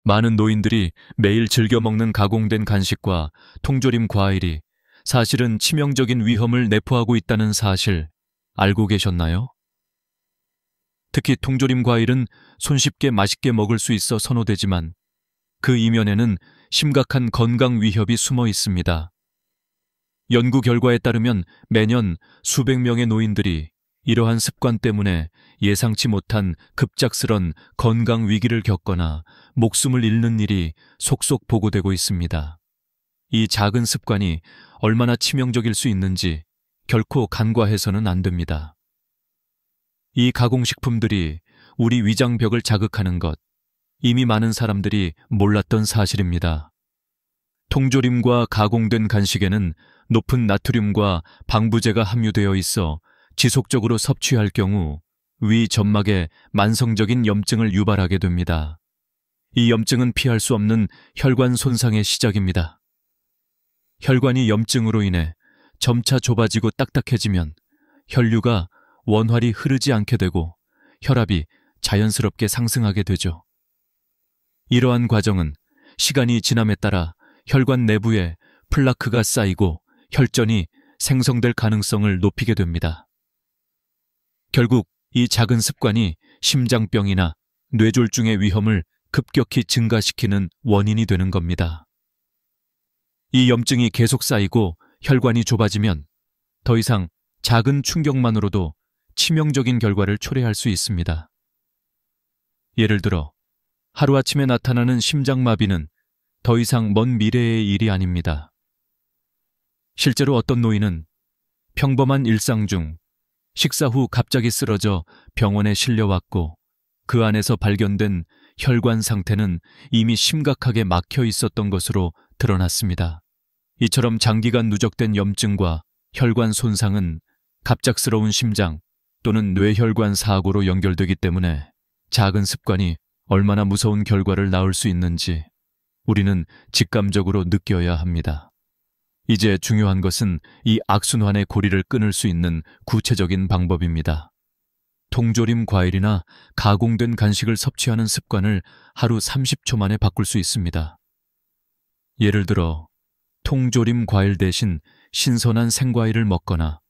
많은 노인들이 매일 즐겨 먹는 가공된 간식과 통조림 과일이 사실은 치명적인 위험을 내포하고 있다는 사실 알고 계셨나요? 특히 통조림 과일은 손쉽게 맛있게 먹을 수 있어 선호되지만 그 이면에는 심각한 건강 위협이 숨어 있습니다. 연구 결과에 따르면 매년 수백 명의 노인들이 이러한 습관 때문에 예상치 못한 급작스런 건강 위기를 겪거나 목숨을 잃는 일이 속속 보고되고 있습니다. 이 작은 습관이 얼마나 치명적일 수 있는지 결코 간과해서는 안 됩니다. 이 가공식품들이 우리 위장벽을 자극하는 것, 이미 많은 사람들이 몰랐던 사실입니다. 통조림과 가공된 간식에는 높은 나트륨과 방부제가 함유되어 있어 지속적으로 섭취할 경우 위 점막에 만성적인 염증을 유발하게 됩니다. 이 염증은 피할 수 없는 혈관 손상의 시작입니다. 혈관이 염증으로 인해 점차 좁아지고 딱딱해지면 혈류가 원활히 흐르지 않게 되고 혈압이 자연스럽게 상승하게 되죠. 이러한 과정은 시간이 지남에 따라 혈관 내부에 플라크가 쌓이고 혈전이 생성될 가능성을 높이게 됩니다. 결국 이 작은 습관이 심장병이나 뇌졸중의 위험을 급격히 증가시키는 원인이 되는 겁니다. 이 염증이 계속 쌓이고 혈관이 좁아지면 더 이상 작은 충격만으로도 치명적인 결과를 초래할 수 있습니다. 예를 들어 하루아침에 나타나는 심장마비는 더 이상 먼 미래의 일이 아닙니다. 실제로 어떤 노인은 평범한 일상 중 식사 후 갑자기 쓰러져 병원에 실려왔고 그 안에서 발견된 혈관 상태는 이미 심각하게 막혀 있었던 것으로 드러났습니다. 이처럼 장기간 누적된 염증과 혈관 손상은 갑작스러운 심장 또는 뇌혈관 사고로 연결되기 때문에 작은 습관이 얼마나 무서운 결과를 낳을 수 있는지 우리는 직감적으로 느껴야 합니다. 이제 중요한 것은 이 악순환의 고리를 끊을 수 있는 구체적인 방법입니다. 통조림 과일이나 가공된 간식을 섭취하는 습관을 하루 30초 만에 바꿀 수 있습니다. 예를 들어 통조림 과일 대신 신선한 생과일을 먹거나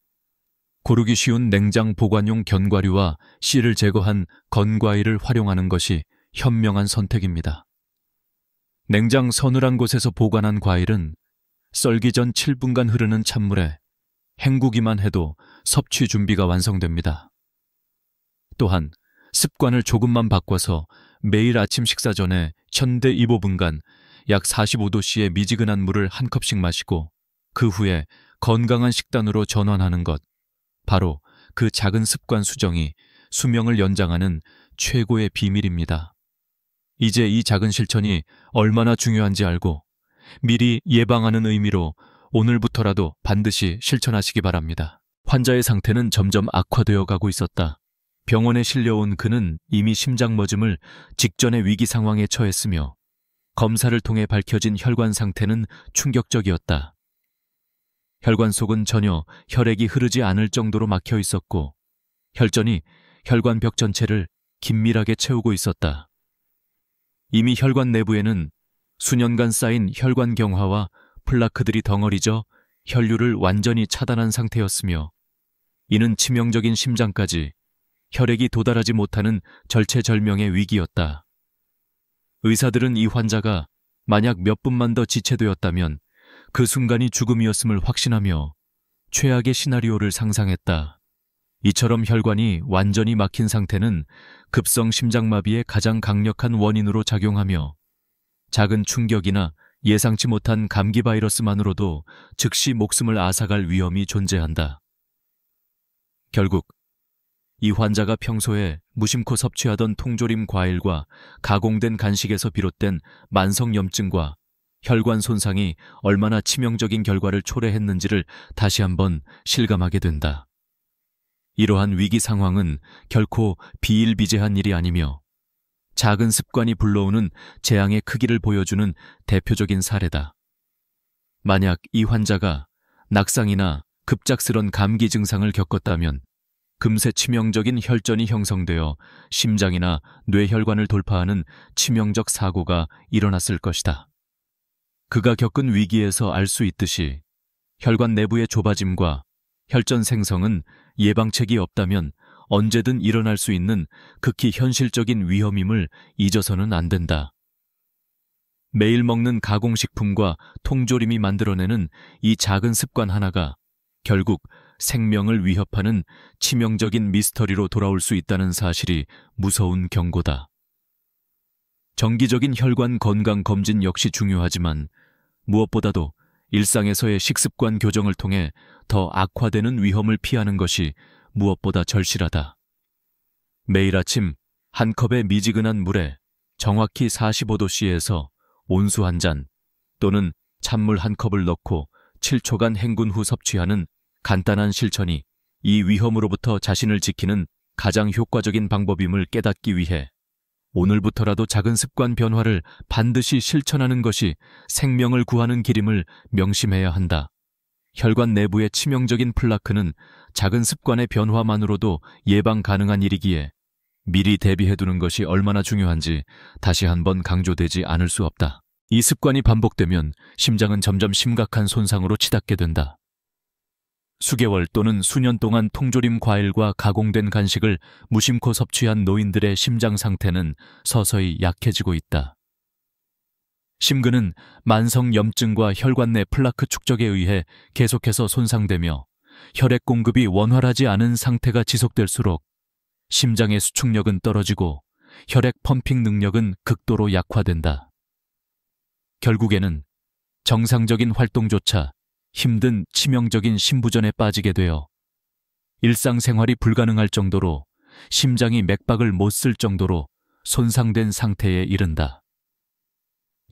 고르기 쉬운 냉장 보관용 견과류와 씨를 제거한 건과일을 활용하는 것이 현명한 선택입니다. 냉장 서늘한 곳에서 보관한 과일은 썰기 전 7분간 흐르는 찬물에 헹구기만 해도 섭취 준비가 완성됩니다. 또한 습관을 조금만 바꿔서 매일 아침 식사 전에 현대 15분간 약 45도씨의 미지근한 물을 한 컵씩 마시고 그 후에 건강한 식단으로 전환하는 것, 바로 그 작은 습관 수정이 수명을 연장하는 최고의 비밀입니다. 이제 이 작은 실천이 얼마나 중요한지 알고 미리 예방하는 의미로 오늘부터라도 반드시 실천하시기 바랍니다. 환자의 상태는 점점 악화되어 가고 있었다. 병원에 실려온 그는 이미 심장머짐을 직전의 위기 상황에 처했으며 검사를 통해 밝혀진 혈관 상태는 충격적이었다. 혈관 속은 전혀 혈액이 흐르지 않을 정도로 막혀 있었고 혈전이 혈관벽 전체를 긴밀하게 채우고 있었다. 이미 혈관 내부에는 수년간 쌓인 혈관 경화와 플라크들이 덩어리져 혈류를 완전히 차단한 상태였으며 이는 치명적인 심장까지 혈액이 도달하지 못하는 절체절명의 위기였다. 의사들은 이 환자가 만약 몇 분만 더 지체되었다면 그 순간이 죽음이었음을 확신하며 최악의 시나리오를 상상했다. 이처럼 혈관이 완전히 막힌 상태는 급성 심장마비의 가장 강력한 원인으로 작용하며 작은 충격이나 예상치 못한 감기 바이러스만으로도 즉시 목숨을 앗아갈 위험이 존재한다. 결국 이 환자가 평소에 무심코 섭취하던 통조림 과일과 가공된 간식에서 비롯된 만성염증과 혈관 손상이 얼마나 치명적인 결과를 초래했는지를 다시 한번 실감하게 된다. 이러한 위기 상황은 결코 비일비재한 일이 아니며 작은 습관이 불러오는 재앙의 크기를 보여주는 대표적인 사례다. 만약 이 환자가 낙상이나 급작스런 감기 증상을 겪었다면 금세 치명적인 혈전이 형성되어 심장이나 뇌혈관을 돌파하는 치명적 사고가 일어났을 것이다. 그가 겪은 위기에서 알 수 있듯이 혈관 내부의 좁아짐과 혈전 생성은 예방책이 없다면 언제든 일어날 수 있는 극히 현실적인 위험임을 잊어서는 안 된다. 매일 먹는 가공식품과 통조림이 만들어내는 이 작은 습관 하나가 결국 생명을 위협하는 치명적인 미스터리로 돌아올 수 있다는 사실이 무서운 경고다. 정기적인 혈관 건강 검진 역시 중요하지만 무엇보다도 일상에서의 식습관 교정을 통해 더 악화되는 위험을 피하는 것이 무엇보다 절실하다. 매일 아침 한 컵의 미지근한 물에 정확히 45도씨에서 온수 한 잔 또는 찬물 한 컵을 넣고 7초간 헹군 후 섭취하는 간단한 실천이 이 위험으로부터 자신을 지키는 가장 효과적인 방법임을 깨닫기 위해 오늘부터라도 작은 습관 변화를 반드시 실천하는 것이 생명을 구하는 길임을 명심해야 한다. 혈관 내부의 치명적인 플라크는 작은 습관의 변화만으로도 예방 가능한 일이기에 미리 대비해두는 것이 얼마나 중요한지 다시 한번 강조되지 않을 수 없다. 이 습관이 반복되면 심장은 점점 심각한 손상으로 치닫게 된다. 수개월 또는 수년 동안 통조림 과일과 가공된 간식을 무심코 섭취한 노인들의 심장 상태는 서서히 약해지고 있다. 심근은 만성 염증과 혈관 내 플라크 축적에 의해 계속해서 손상되며 혈액 공급이 원활하지 않은 상태가 지속될수록 심장의 수축력은 떨어지고 혈액 펌핑 능력은 극도로 약화된다. 결국에는 정상적인 활동조차 힘든 치명적인 심부전에 빠지게 되어 일상생활이 불가능할 정도로 심장이 맥박을 못 쓸 정도로 손상된 상태에 이른다.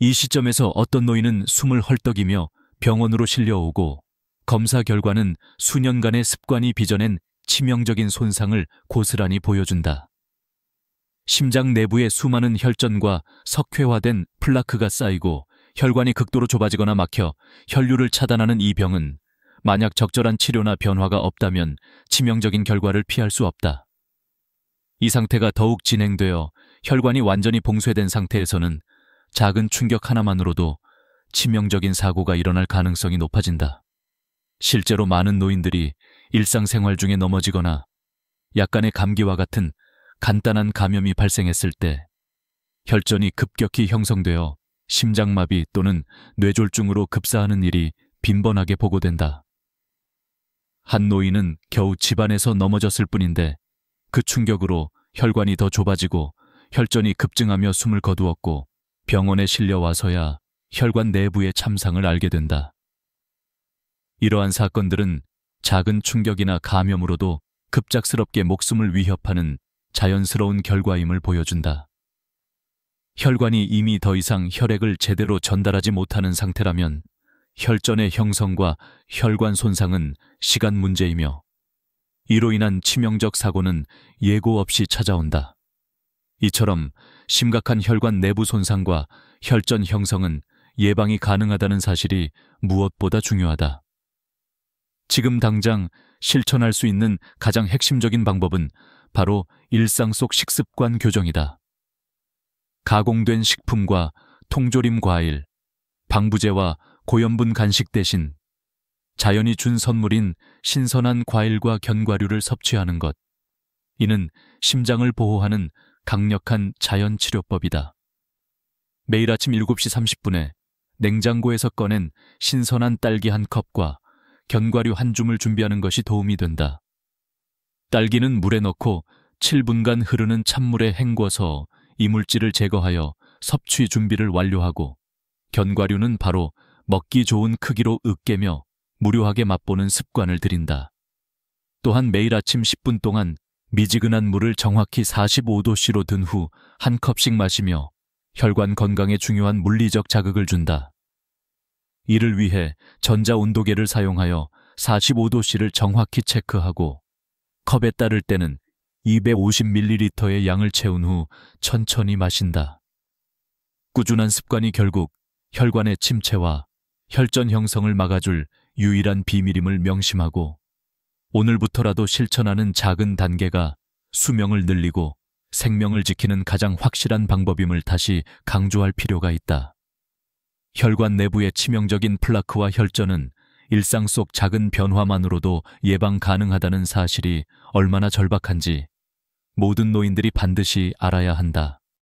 이 시점에서 어떤 노인은 숨을 헐떡이며 병원으로 실려오고 검사 결과는 수년간의 습관이 빚어낸 치명적인 손상을 고스란히 보여준다. 심장 내부에 수많은 혈전과 석회화된 플라크가 쌓이고 혈관이 극도로 좁아지거나 막혀 혈류를 차단하는 이 병은 만약 적절한 치료나 변화가 없다면 치명적인 결과를 피할 수 없다. 이 상태가 더욱 진행되어 혈관이 완전히 봉쇄된 상태에서는 작은 충격 하나만으로도 치명적인 사고가 일어날 가능성이 높아진다. 실제로 많은 노인들이 일상생활 중에 넘어지거나 약간의 감기와 같은 간단한 감염이 발생했을 때 혈전이 급격히 형성되어 심장마비 또는 뇌졸중으로 급사하는 일이 빈번하게 보고된다. 한 노인은 겨우 집안에서 넘어졌을 뿐인데 그 충격으로 혈관이 더 좁아지고 혈전이 급증하며 숨을 거두었고 병원에 실려와서야 혈관 내부의 참상을 알게 된다. 이러한 사건들은 작은 충격이나 감염으로도 급작스럽게 목숨을 위협하는 자연스러운 결과임을 보여준다. 혈관이 이미 더 이상 혈액을 제대로 전달하지 못하는 상태라면 혈전의 형성과 혈관 손상은 시간 문제이며 이로 인한 치명적 사고는 예고 없이 찾아온다. 이처럼 심각한 혈관 내부 손상과 혈전 형성은 예방이 가능하다는 사실이 무엇보다 중요하다. 지금 당장 실천할 수 있는 가장 핵심적인 방법은 바로 일상 속 식습관 교정이다. 가공된 식품과 통조림 과일, 방부제와 고염분 간식 대신 자연이 준 선물인 신선한 과일과 견과류를 섭취하는 것. 이는 심장을 보호하는 강력한 자연치료법이다. 매일 아침 7시 30분에 냉장고에서 꺼낸 신선한 딸기 한 컵과 견과류 한 줌을 준비하는 것이 도움이 된다. 딸기는 물에 넣고 7분간 흐르는 찬물에 헹궈서 이물질을 제거하여 섭취 준비를 완료하고 견과류는 바로 먹기 좋은 크기로 으깨며 무료하게 맛보는 습관을 들인다. 또한 매일 아침 10분 동안 미지근한 물을 정확히 45도씨로 든 후 한 컵씩 마시며 혈관 건강에 중요한 물리적 자극을 준다. 이를 위해 전자온도계를 사용하여 45도씨를 정확히 체크하고 컵에 따를 때는 250ml의 양을 채운 후 천천히 마신다. 꾸준한 습관이 결국 혈관의 침체와 혈전 형성을 막아줄 유일한 비밀임을 명심하고 오늘부터라도 실천하는 작은 단계가 수명을 늘리고 생명을 지키는 가장 확실한 방법임을 다시 강조할 필요가 있다. 혈관 내부의 치명적인 플라크와 혈전은 일상 속 작은 변화만으로도 예방 가능하다는 사실이 얼마나 절박한지 모든 노인들이 반드시 알아야 한다.